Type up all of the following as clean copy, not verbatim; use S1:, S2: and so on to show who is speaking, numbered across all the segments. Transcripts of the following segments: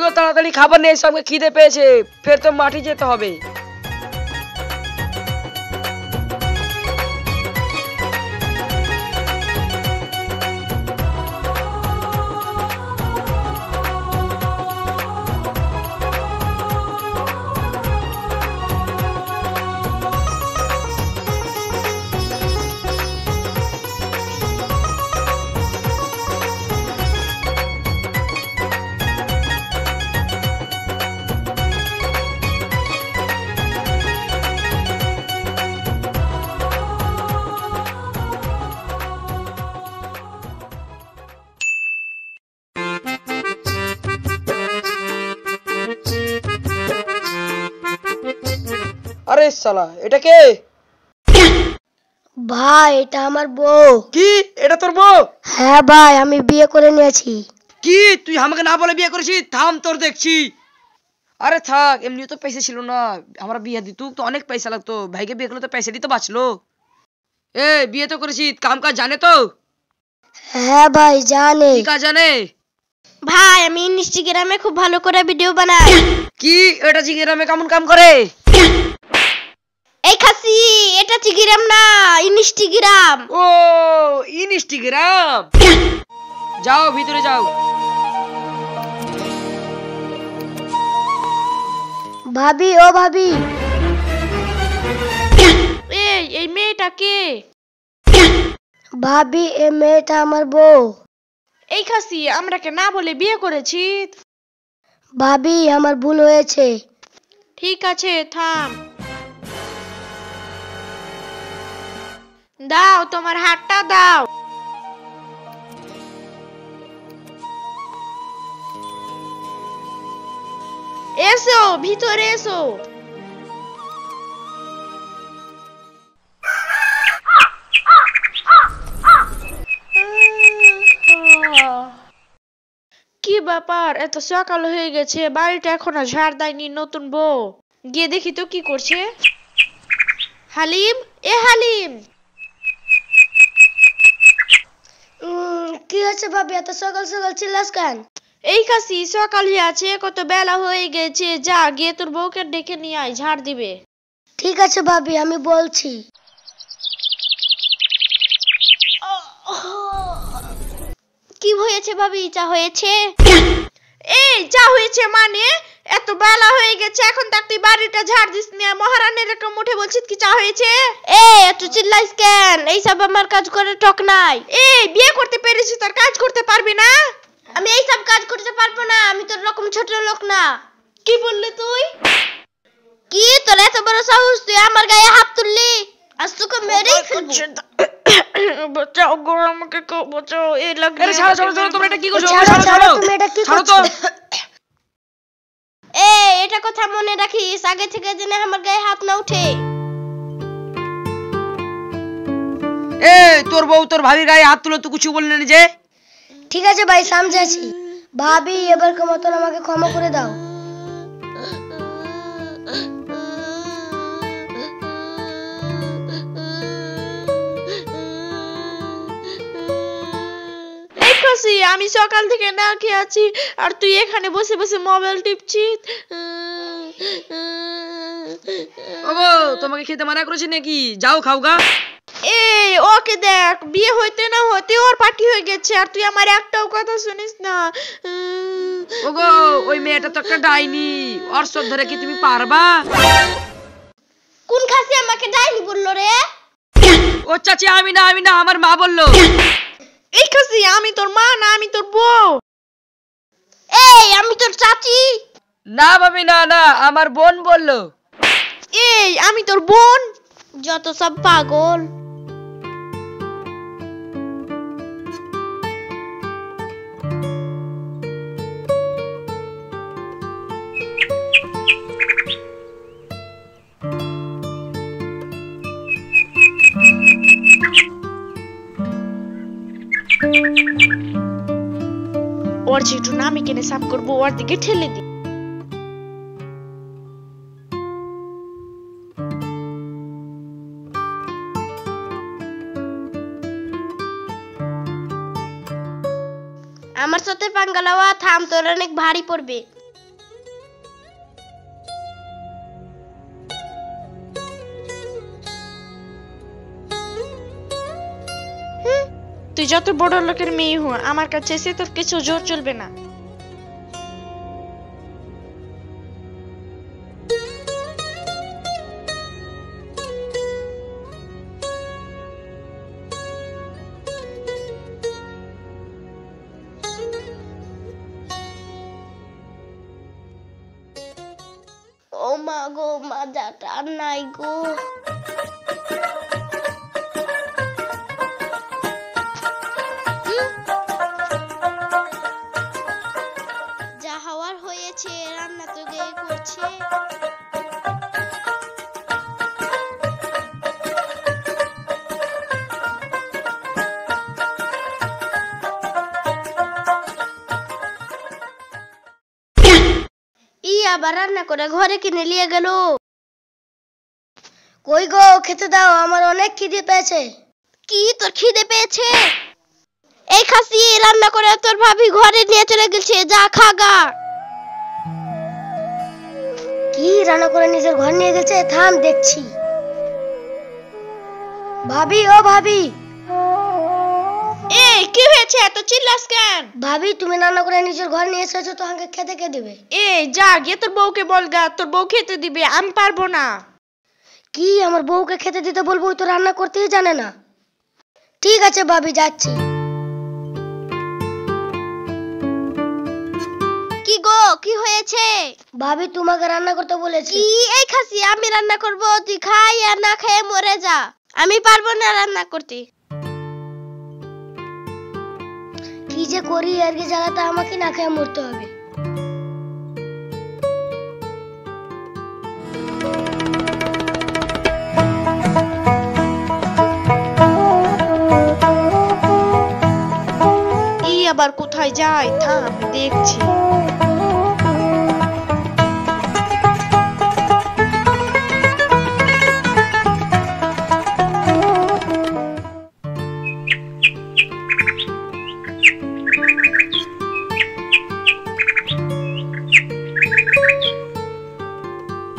S1: চলো তাড়াতাড়ি খাবার নিয়ে এসো, আমাকে খিদে পেয়েছে, ফের তো মাঠে যেতে হবে। আরে শালা, এটা কে?
S2: ভাই এটা আমার বউ।
S1: কি এটা তোর বউ?
S2: হ্যাঁ ভাই, আমি বিয়ে করে নিয়েছি।
S1: কি তুই আমাকে না বলে বিয়ে করেছিস? থাম, তোর দেখছি। আরে থাক, এমনি তো পয়সা ছিল না, আমরা বিয়ে দিত তো অনেক পয়সা লাগতো, ভাইকে বিয়ে করলে তো পয়সা দিতে বাঁচলো। এ বিয়ে তো করেছিস, কাম কাজ জানে তো?
S2: হ্যাঁ ভাই জানে।
S1: কি কাজ জানে?
S2: ভাই আমি ইনস্টাগ্রামে খুব ভালো করে ভিডিও বানাই।
S1: কি এটা জিগেরামে কেমন কাম করে?
S2: এই খাসি, এটা চিগিরাম না, ইনস্টাগ্রাম।
S1: ও ইনস্টাগ্রাম। যাও ভিতরে যাও।
S2: ভাবি, ও ভাবি।
S3: এই মেয়েটা কে?
S2: ভাবি এই মেয়েটা আমার বউ।
S3: এই খাসি, আমরাকে না বলে বিয়ে করেছি।
S2: ভাবি আমার ভুল হয়েছে।
S3: ঠিক আছে থাম। দাও তোমার হাতটা দাও। এসো ভিতরে এসো। কি ব্যাপার, এত সকাল হয়ে গেছে, বাড়িটা এখনো ঝাড় দেয়নি নতুন বউ? গিয়ে দেখি তো কি করছে। হালিম, এ হালিম।
S2: কি হয়েছে ভাবি, এত সকাল সকাল চিল্লাস কেন?
S3: এই কাশি, সকাল হয়ে আছে, কত বেলা হয়ে গেছে, যা গিয়ে তোর বউকে ডেকে নিয়ে আয়, ঝাড় দিবে।
S2: ঠিক আছে ভাবি, আমি বলছি।
S3: কি হয়েছে ভাবি, চা হয়েছে? এই চা হয়েছে মানে? এত বেলা হয়ে গেছে, এখন তাক তুই বাড়িটা ঝাড় দিস না, মহারানীর এরকম উঠে বলছিস কি চা হয়েছে?
S2: এত চিল্লাইস কেন? এইসব আমার কাজ করে টক নাই।
S3: এই বিয়ে করতে পেরেছিস, তোর কাজ করতে পারবি না?
S2: আমি এইসব কাজ করতে পারবো না, আমি তোর রকম ছোট লোক না।
S3: কি বললি তুই?
S2: কি তোর এত বড় সাহস, তুই আমার গায়ে হাত তুললি? আজ তোকে মেরেই ফেলবো।
S3: বাঁচাও গো, আমাকে কেউ বাঁচাও, এই লাগবে।
S1: আরে ছাড়ো ছাড়ো ছাড়ো, তোমরা এটা কি করছো?
S2: ছাড়ো,
S1: ছাড়ো
S2: ছাড়ো,
S1: ছাড়ো,
S2: তুমি এটা কি
S1: ছাড়ো
S2: করছো?
S1: তো।
S2: এটা কথা মনে রাখিস, আগে থেকে জেনে আমার গায়ে হাত না উঠে।
S1: তোর বউ তোর ভাবির গায়ে হাত তুলো, তুই কিছু বললি না যে?
S2: ঠিক আছে ভাই, সমঝেছি। ভাবি এবারকার মতন আমাকে ক্ষমা করে দাও।
S3: এই কাশি, আমি সকাল থেকে না খেয়ে আছি, আর তুই এখানে বসে বসে মোবাইল টিপছিস।
S1: ওগো, তোমাকে খেতে মানা করেছি নাকি? যাও খাও গা।
S3: এই ওকে দেখ, বিয়ে হইতে না হতে ওর পার্টি হয়ে গেছে, আর তুই আমার একটাও কথা শুনিস না।
S1: ওগো, ওই মেয়েটা তো একটা ডাইনি, ওর সব ধরে কি তুমি পারবা?
S2: কোন খাসি আমাকে ডাইনি বললো রে?
S1: ও চাচি, আমি না আমার মা বললো।
S3: এই কাশি, আমি তোর মা না, আমি তোর বউ।
S2: আমি তোর চাচি।
S1: না ভাবি, না না, আমার বোন বললো।
S3: এই আমি তোর বোন।
S2: যত সব পাগল।
S3: ওর যেটু নামি কেনে সাফ করবো, ওর দিকে ঠেলে দি।
S2: আমার সাথে পাঙ্গা লওয়া থাম, তোর অনেক ভারী পড়বে।
S3: তুই যত বড় লোকের মেয়ে হো, আমার কাছে এসে তোর কিছু জোর চলবে না।
S2: ও মা গো, মাজাটা আর নাই গো। যা হওয়ার হয়েছে, রান্না তো গিয়ে করছে। আবার রান্না করে ঘরে কিনে নিয়ে গেল। কই গো, খেতে দাও, আমার অনেক খিদে পেয়েছে। কি তোর খিদে পেয়েছে? এই খাসি রান্না করে তোর ভাবি ঘরে নিয়ে চলে গেছে, যা খাগা। কি রান্না করে নিজের ঘর নিয়ে গেছে? থাম দেখছি। ভাবি, ও ভাবি।
S3: এই কি হয়েছে, এত চিল্লাস কেন?
S2: ভাবি, তুমি রান্না করে নিজের ঘর নিয়ে এসেছো, তো আমাকে খেতে কে দিবে?
S3: এই যা গিয়ে তোর বউকে বলগা, তোর বউ খেতে দিবে, আমি পারবো না।
S2: কি আমার বউকে খেতে দিতে বলবো? তো রান্না করতেই জানে না। ঠিক আছে ভাবি, যাচ্ছি। কি গো, কি হয়েছে? ভাবি তোমাকে রান্না করতে বলেছি। কি এই খাসি, আমি রান্না করব? তুই খাই আর না খেয়ে মরে যা। আমি পারবো না রান্না করতে। কি যে করি, আর কি জ্বালাতে আমাকে না খেয়ে মরতে হবে।
S3: এই আবার কোথায় যায়? থাম দেখছি।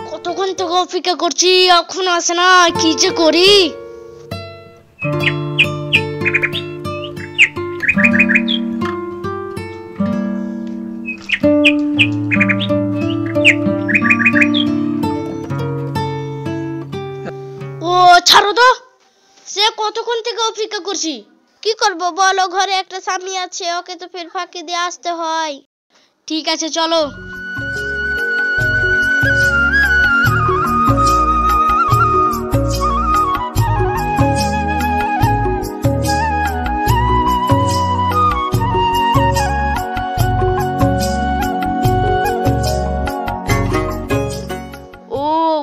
S2: কতক্ষণ থেকে অপেক্ষা করছি, এখনো আসে না। কি যে করি। ও ছাড়ো তো, সে কতক্ষণ থেকে অপেক্ষা করছি। কি করব বলো, ঘরে একটা স্বামী আছে, ওকে তো ফের ফাঁকি দিয়ে আসতে হয়। ঠিক আছে চলো।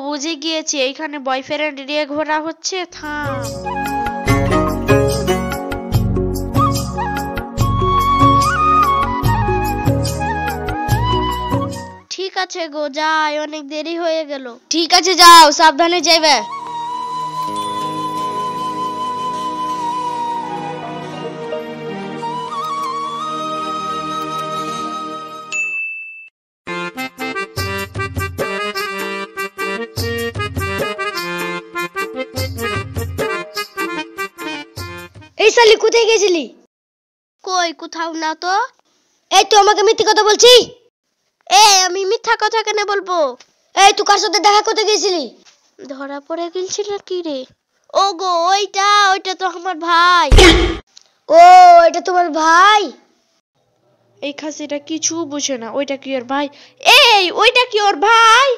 S3: বুঝে গিয়েছি, এইখানে বয়ফ্রেন্ড নিয়ে ঘোরা হচ্ছে। থাম।
S2: ঠিক আছে গো, যাই, অনেক দেরি হয়ে গেল। ঠিক আছে যাও, সাবধানে যাইবে। এই শালি, কোথায় গেছিলি? কই, কোথাও না তো। এই তুই আমাকে মিথ্যে কথা বলছিস? এই আমি মিথ্যা কথা কেন বলবো? এই তুই কার সাথে দেখা করতে গেছিলি? ধরা পড়ে গেছিল কি রে? ও গো, ওইটা তো আমার ভাই। ও, এটা তোমার ভাই?
S3: এই খাসিটা কিছু বুঝে না। ওইটা কি ওর ভাই? এই ওইটা কি ওর ভাই?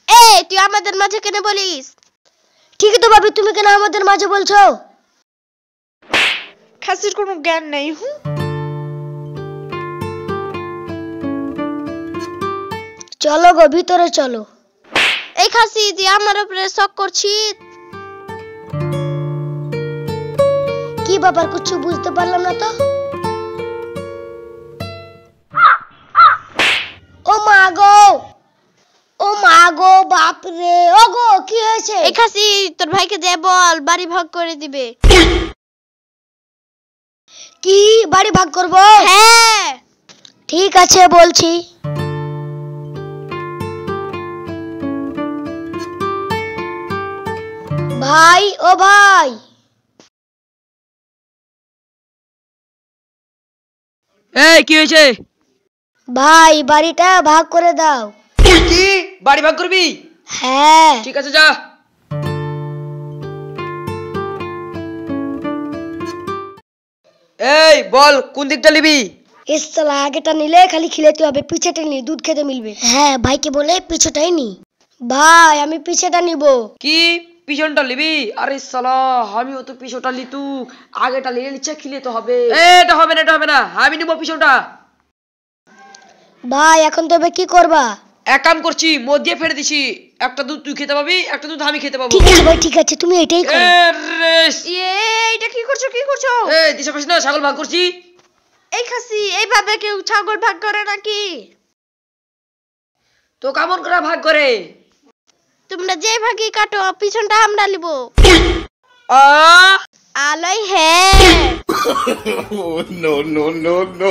S2: এই তুই আমাদের মাঝে কেন বলিস? ঠিকই তো ভাবি, তুমি কেন আমাদের মাঝে বলছো?
S3: খাসির কোনো জ্ঞান নেই।
S2: চলো গো, ভিতরে চলো। এই খাসি, তুই আমার উপরে শক করছিস? কি ব্যাপার, কিছু বুঝতে পারলাম না তো। ও মা গো, ও মা গো, বাপ রে। ও গো, কি হয়েছে? এই খাসি, তোর ভাইকে যে বল বাড়ি ভাগ করে দিবে। কি বাড়ি ভাগ করব? হ্যাঁ ঠিক আছে, বলছি। ভাই, ও ভাই।
S1: এই কি হয়েছে?
S2: ভাই বাড়িটা ভাগ করে দাও।
S1: কি বাড়ি ভাগ করবি?
S2: হ্যাঁ।
S1: ঠিক আছে যা। এই বল কোন দিকটা নিবি?
S2: ইস সালা আগেটা নিলে খালি খিলাইতে হবে, পিছেটা নিলে দুধ খেতে মিলবে। হ্যাঁ ভাইকে বলে পিছটাই নি। ভাই আমি পিছেটা নিব।
S1: কি পিছনটা নিবি? আরে সালা আমিও তো পিছনটা লিতু, আগেটা নিলে নিচে খিলে তো হবে। এটা হবে না, এটা হবে না, আমি নিব পিছনটা।
S2: ভাই এখন তবে কি করবা?
S1: এক কাম করছি, মদ দিয়ে ফেলে দিছি, একটা দুধ তুই খেতে পাবি, একটা দুধ আমি খেতে পাবো।
S2: ঠিক আছে ভাই ঠিক আছে, তুমি এটাই করো।
S3: এটা কি করছো কি করছো?
S1: এই দিশা পাস না, ছাগল ভাগ করছি।
S3: এই খাসি এইভাবে কেউ ছাগল ভাগ করে নাকি?
S1: তো কেমন করে ভাগ করে?
S3: তোমরা যে ভাগে কাটো, পিছনটা আমরা নিব। আলাই হ্যাঁ।
S4: Oh, no, no, no, no.